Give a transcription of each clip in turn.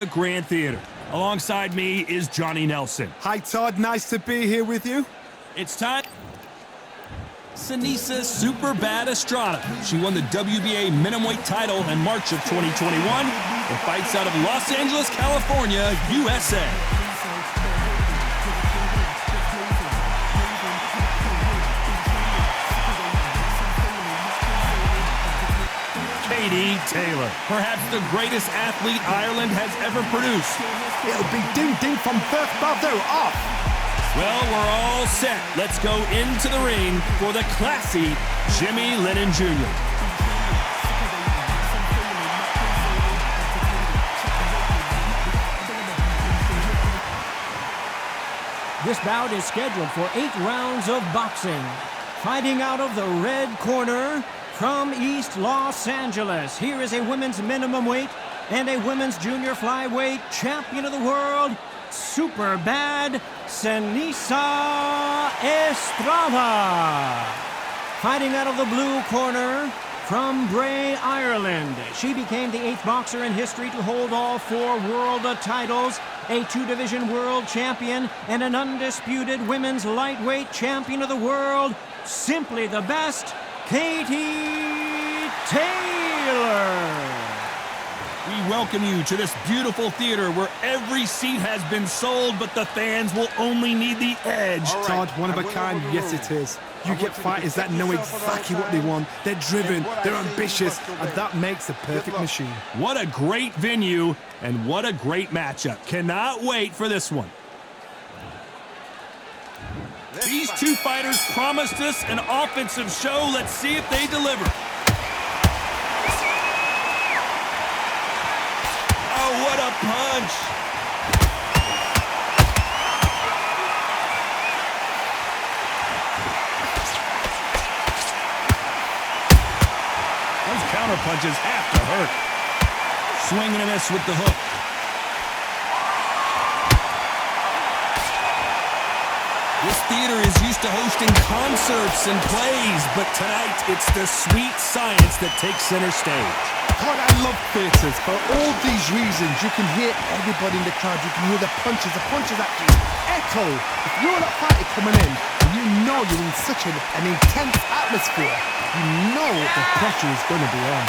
The Grand Theater. Alongside me is Johnny Nelson. Hi, Todd. Nice to be here with you. It's time. Seniesa Super Bad Estrada. She won the WBA minimum title in March of 2021 and fights out of Los Angeles, California, USA. Katie Taylor, perhaps the greatest athlete Ireland has ever produced. It'll be ding-ding from Beth Baldo off. Well, we're all set. Let's go into the ring for the classy Jimmy Lennon Jr. This bout is scheduled for 8 rounds of boxing. Fighting out of the red corner from East Los Angeles, here is a women's minimum weight and a women's junior flyweight champion of the world, Super Bad Seniesa Estrada. Fighting out of the blue corner from Bray, Ireland, she became the 8th boxer in history to hold all 4 world titles, a 2-division world champion, and an undisputed women's lightweight champion of the world. Simply the best, Katie Taylor. We welcome you to this beautiful theater where every seat has been sold, but the fans will only need the edge. Right. Todd, one of a kind. Yes, it is. You get fighters that know exactly what they want. They're driven, they're ambitious, and that makes a perfect machine. What a great venue, and what a great matchup. Cannot wait for this one. These two fighters promised us an offensive show. Let's see if they deliver. Oh, what a punch! Those counter punches have to hurt. Swing and a miss with the hook. This theater is used to hosting concerts and plays, but tonight it's the sweet science that takes center stage. Todd, I love theatres. For all these reasons, you can hear everybody in the crowd. You can hear the punches. The punches actually echo. If you're that fighter coming in, and you know you're in such an intense atmosphere, you know the pressure is going to be on.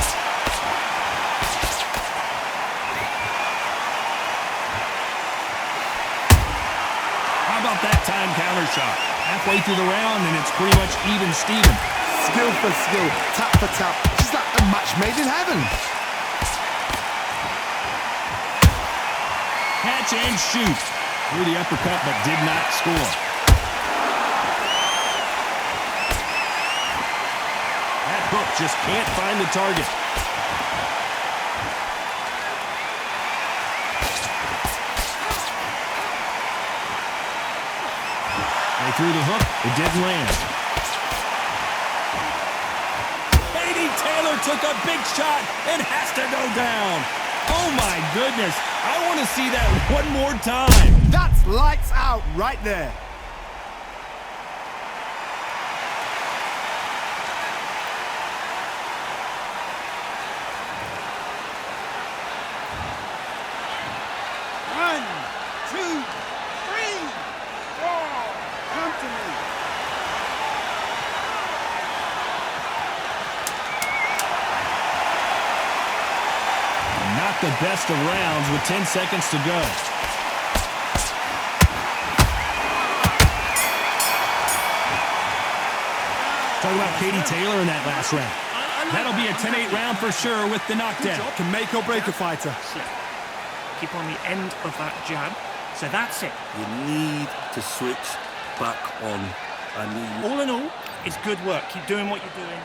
How about that time counter shot? Halfway through the round, and it's pretty much even Steven. Skill for skill, tap for tap. She's like a match made in heaven. Catch and shoot. Threw the uppercut, but did not score. That hook just can't find the target. They threw the hook, it didn't land. Katie Taylor took a big shot and has to go down. Oh my goodness, I want to see that one more time. That's lights out right there. One, two, three, four. Come to me. Not the best of rounds with 10 seconds to go. Talk about Katie Taylor in that last round. That'll be a 10-8 round for sure with the knockdown. Can make or break a fighter. Keep on the end of that jab. So that's it. You need to switch back on. All in all, it's good work. Keep doing what you're doing.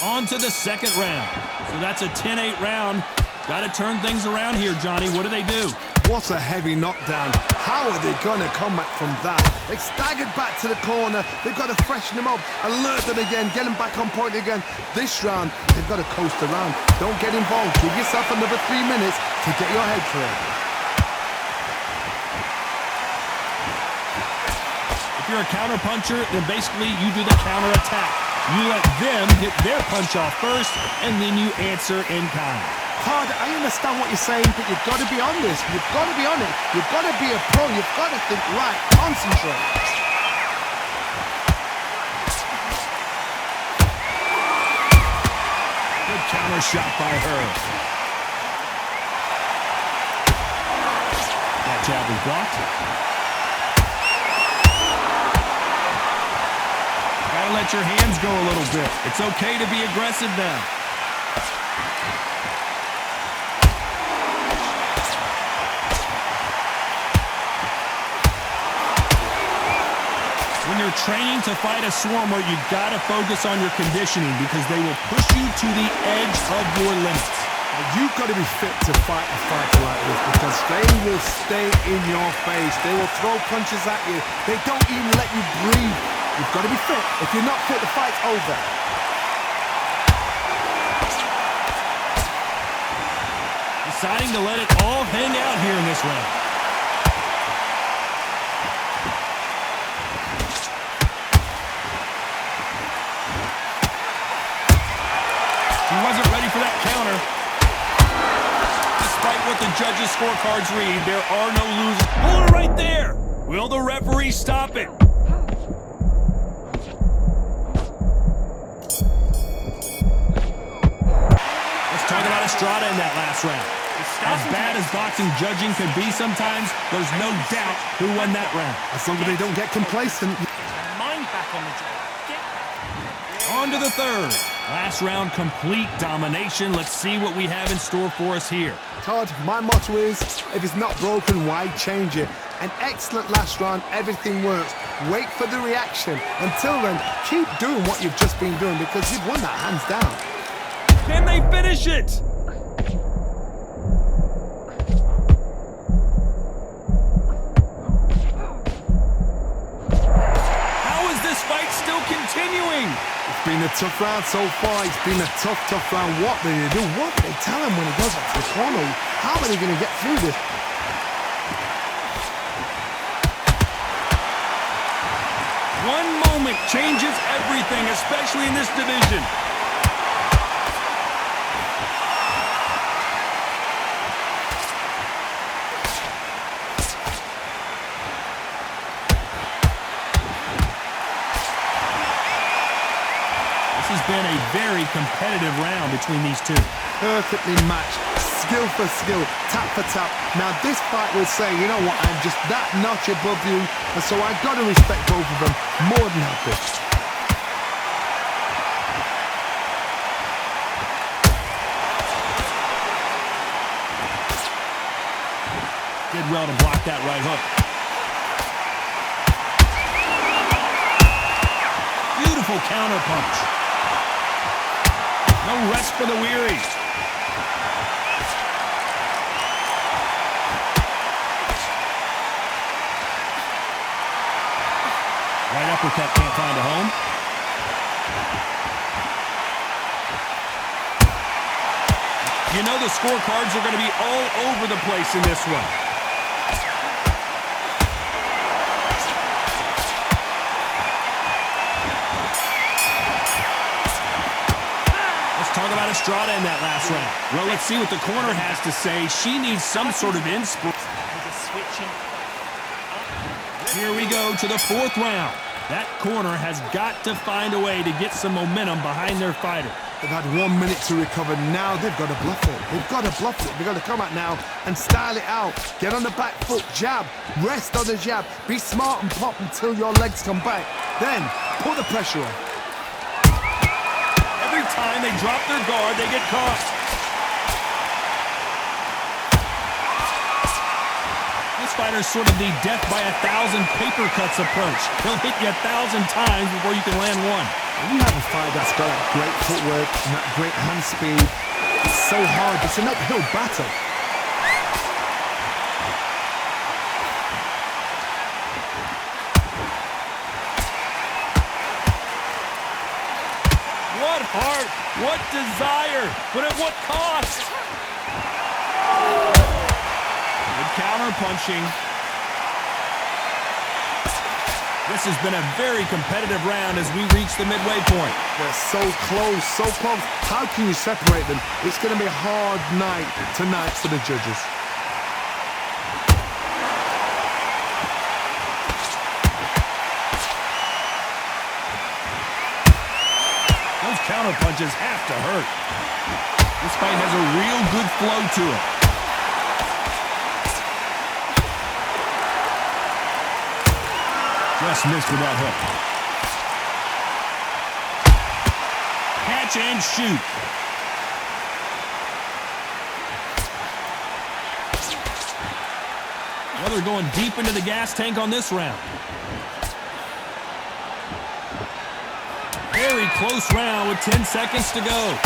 On to the second round. So that's a 10-8 round. Got to turn things around here, Johnny. What do they do? What a heavy knockdown. How are they going to come back from that? They staggered back to the corner. They've got to freshen them up, alert them again, get them back on point again. This round, they've got to coast around. Don't get involved. Give yourself another 3 minutes to get your head clear. If you're a counter puncher, then basically you do the counter attack. You let them get their punch off first, and then you answer in kind. Todd, I understand what you're saying, but you've got to be on this. You've got to be on it. You've got to be a pro. You've got to think right. Concentrate. Good counter shot by her. That jab was blocked. Gotta let your hands go a little bit. It's okay to be aggressive now. When you're training to fight a Swarmer, you gotta focus on your conditioning because they will push you to the edge of your limits. You've got to be fit to fight a fighter like this because they will stay in your face. They will throw punches at you. They don't even let you breathe. You've got to be fit. If you're not fit, the fight's over. Deciding to let it all hang out here in this round. He wasn't ready for that counter. Despite what the judges' scorecards read, there are no losers. Hold it right there. Will the referee stop it? Let's talk about Estrada in that last round. As bad as boxing judging can be sometimes, there's no doubt who won that round. As long as they don't get complacent. Mind back on the job. On to the third. Last round, complete domination. Let's see what we have in store for us here. Todd, my motto is, if it's not broken, why change it? An excellent last round, everything works. Wait for the reaction. Until then, keep doing what you've just been doing because you've won that hands down. Can they finish it? How is this fight still continuing? It's been a tough round so far. It's been a tough round. What do they do? What do they tell him when he goes up to the corner? How are they going to get through this? One moment changes everything, especially in this division. This has been a very competitive round between these two. Perfectly matched, skill for skill, tap for tap. Now this fight will say, you know what, I'm just that notch above you, and so I've got to respect both of them more than happy. Did well to block that right hook. Beautiful counter punch. No rest for the weary. Right uppercut can't find a home. You know the scorecards are going to be all over the place in this one. Talk about Estrada in that last round. Well, let's see what the corner has to say. She needs some sort of inspiration. Here we go to the fourth round. That corner has got to find a way to get some momentum behind their fighter. They've had 1 minute to recover. Now they've got to bluff it. They've got to bluff it. They've got to come out now and style it out. Get on the back foot, jab, rest on the jab. Be smart and pop until your legs come back. Then put the pressure on. Every time they drop their guard, they get caught. This fighter's sort of the death by 1,000 paper cuts approach. He'll hit you 1,000 times before you can land one. When you have a fight that's got that great footwork and that great hand speed, it's so hard. It's an uphill battle. What heart, what desire, but at what cost? Good counter punching. This has been a very competitive round as we reach the midway point. They're so close, so close. How can you separate them? It's going to be a hard night tonight for the judges. Those counter punches have to hurt. This fight has a real good flow to it. Just missed with that hook. Catch and shoot. Well, they're going deep into the gas tank on this round. Very close round with 10 seconds to go.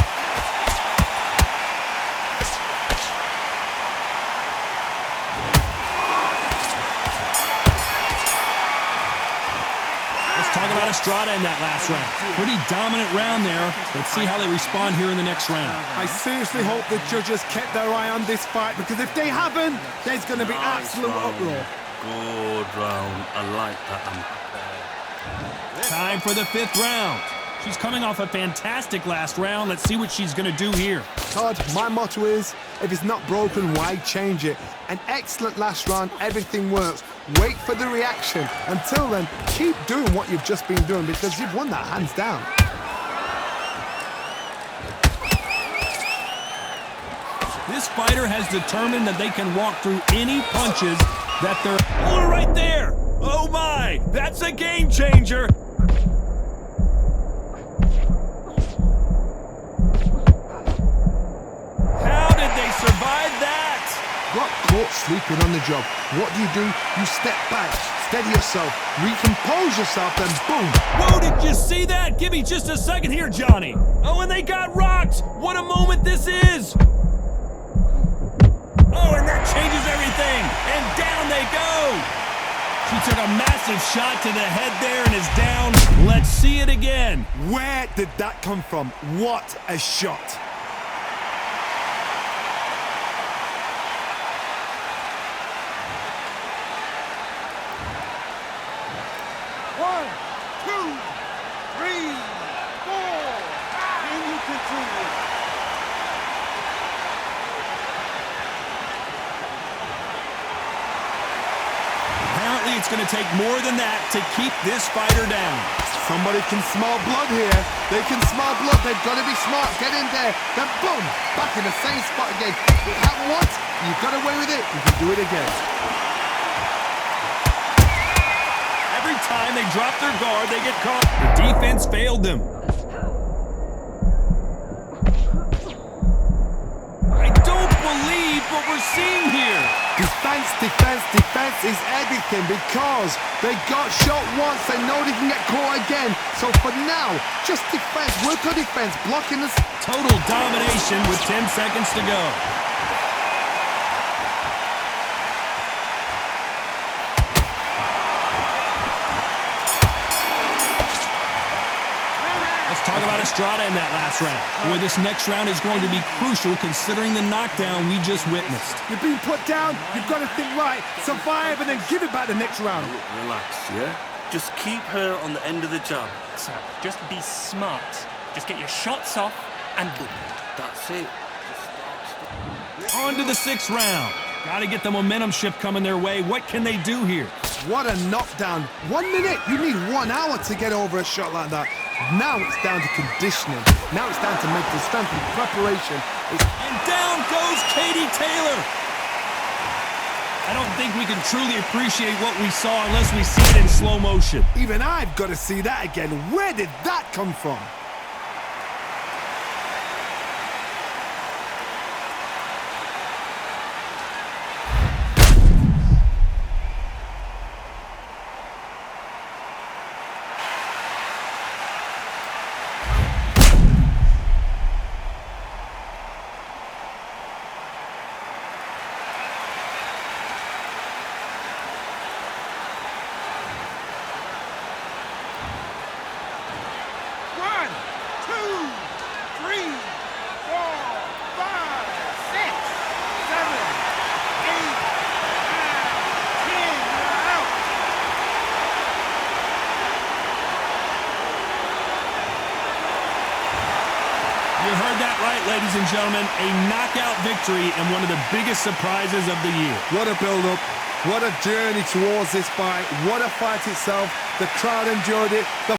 Talk about Estrada in that last round. Pretty dominant round there. Let's see how they respond here in the next round. I seriously hope the judges kept their eye on this fight, because if they haven't, there's going to be absolute uproar. Good round. I like that. Time for the 5th round. She's coming off a fantastic last round. Let's see what she's going to do here. Todd, my motto is, if it's not broken, why change it? An excellent last round, everything works. Wait for the reaction. Until then, keep doing what you've just been doing, because you've won that hands down. This fighter has determined that they can walk through any punches that they're... Oh, right there! Oh my! That's a game changer! Survive that! Got caught sleeping on the job. What do? You step back, steady yourself, recompose yourself, then boom! Whoa, did you see that? Give me just a second here, Johnny. Oh, and they got rocked! What a moment this is! Oh, and that changes everything! And down they go! She took a massive shot to the head there and is down. Let's see it again. Where did that come from? What a shot! It's going to take more than that to keep this fighter down. Somebody can smell blood here. They can smell blood. They've got to be smart. Get in there. Then boom, back in the same spot again. It happened once. You got away with it. You can do it again. Every time they drop their guard, they get caught. The defense failed them. I don't believe what we're seeing here. Defense, defense, defense is everything, because they got shot once, they know they can get caught again. So for now, just defense, work on defense, blocking this. Total domination with 10 seconds to go. Let's talk about Estrada in that last round. Boy, this next round is going to be crucial considering the knockdown we just witnessed. You've been put down, you've got to think right, survive, and then give it back the next round. Relax, yeah? Just keep her on the end of the jab. So, just be smart. Just get your shots off and... That's it. On to the 6th round. Got to get the momentum shift coming their way. What can they do here? What a knockdown. 1 minute, you need 1 hour to get over a shot like that. Now it's down to conditioning. Now it's down to mental strength and preparation. And down goes Katie Taylor. I don't think we can truly appreciate what we saw unless we see it in slow motion. Even I've got to see that again. Where did that come from? ladies and gentlemen, a knockout victory and one of the biggest surprises of the year. What a build-up. What a journey towards this fight. What a fight itself. The crowd enjoyed it. The